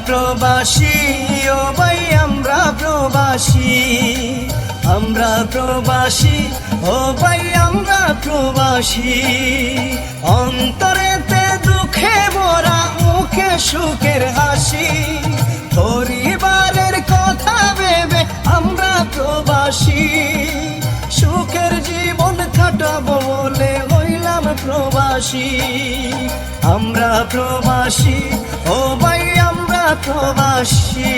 প্রবাসী ও ভাই আমরা প্রবাসী, আমরা প্রবাসী ও ভাই আমরা প্রবাসী। অন্তরেতে দুঃখে ভরা মুখে সুখের হাসি, পরিবারের কথা ভেবে আমরা প্রবাসী। সুখের জীবন কাটাবো বলে হইলাম প্রবাসী, আমরা প্রবাসী ও ভাই আমরা প্রবাসী।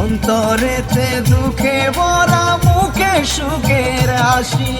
অন্তরেতে দুঃখে ভরা মুখে সুখের হাসি।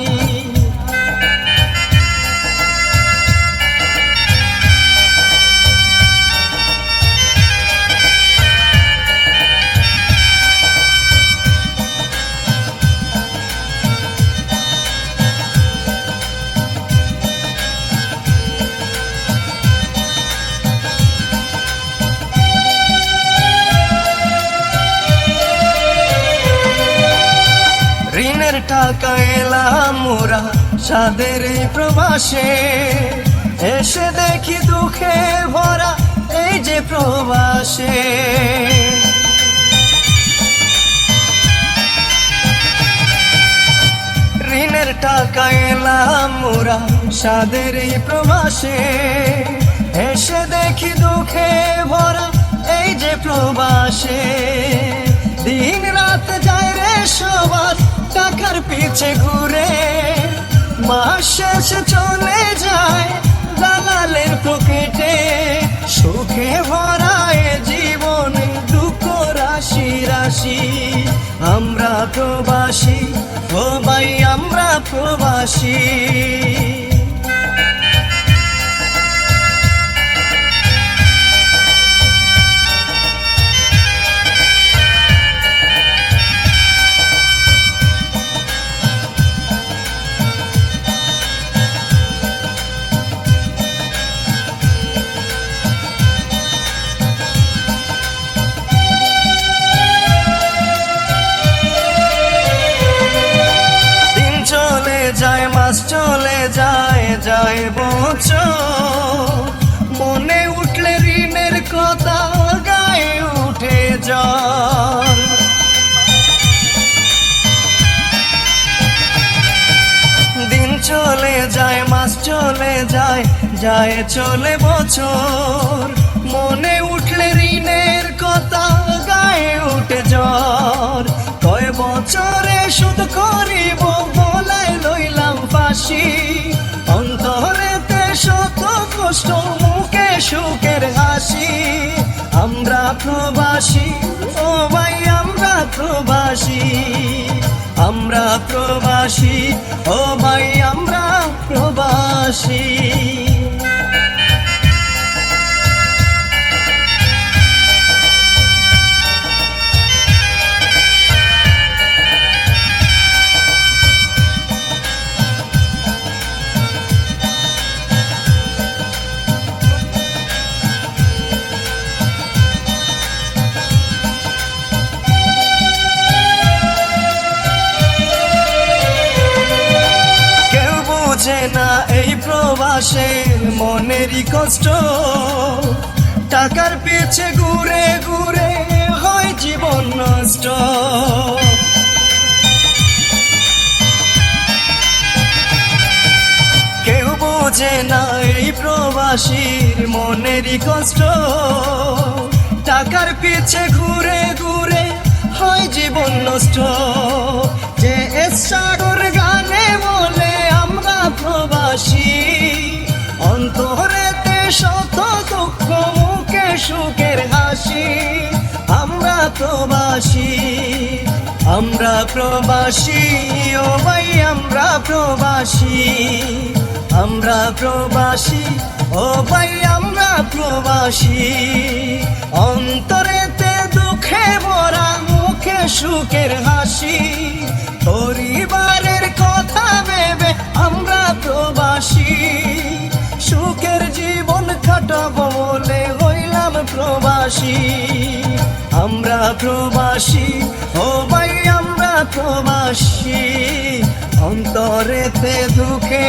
ঋণের টাকা এলাম মোরা সাদের এই প্রবাসে, এসে দেখি দুঃখে ভরা এই যে প্রবাসে। ঋণের টাকা এলাম মোরা সাদের এই প্রবাসে, এসে দেখি দুঃখে ভরা এই যে প্রবাসে। দিন রাত যায় রে সবার টাকার পিছে ঘুরে, মাস শেষে চলে যায় দালালের পকেটে। সুখে ভরা এ জীবনে দুঃখ রাশি রাশি, আমরা প্রবাসী ও ভাই আমরা প্রবাসী। যায় মাস চলে যায় যায় বছর, মনে উঠলে ঋণের কথা গায়ে উঠে জ্বর। দিন চলে যায় মাস চলে যায় যায় চলে বছর, মনে উঠলে ঋণের কথা গায়ে উঠে জ্বর। কয় বছরে শুধু করিব বলাই লইলাম ফাঁসি, অন্তরেতে শত কষ্ট মুখে সুখের হাসি। আমরা প্রবাসী ও ভাই আমরা প্রবাসী, আমরা প্রবাসী ও ভাই আমরা প্রবাসী। না এই প্রবাসে মনেরই কষ্ট, টাকার পিছে ঘুরে ঘুরে হয় জীবন নষ্ট। কেউ বোঝে না এই প্রবাসীর মনেরই কষ্ট, টাকার পিছে ঘুরে ঘুরে হয় জীবন নষ্ট। যে সাগর গানে বলে আমরা প্রবাসী, অন্তরেতে শত দুঃখ মুখে সুখের হাসি। আমরা প্রবাসী, আমরা প্রবাসী ও ভাই আমরা প্রবাসী, আমরা প্রবাসী ও ভাই আমরা প্রবাসী। অন্তরেতে দুঃখে ভরা মুখে সুখের হাসি, পরিবারের কথা ভেবে আমরা প্রবাসী। সুখের জীবন কাটাবো বলে হইলাম প্রবাসী, আমরা প্রবাসী ও ভাই আমরা প্রবাসী। অন্তরেতে দুঃখে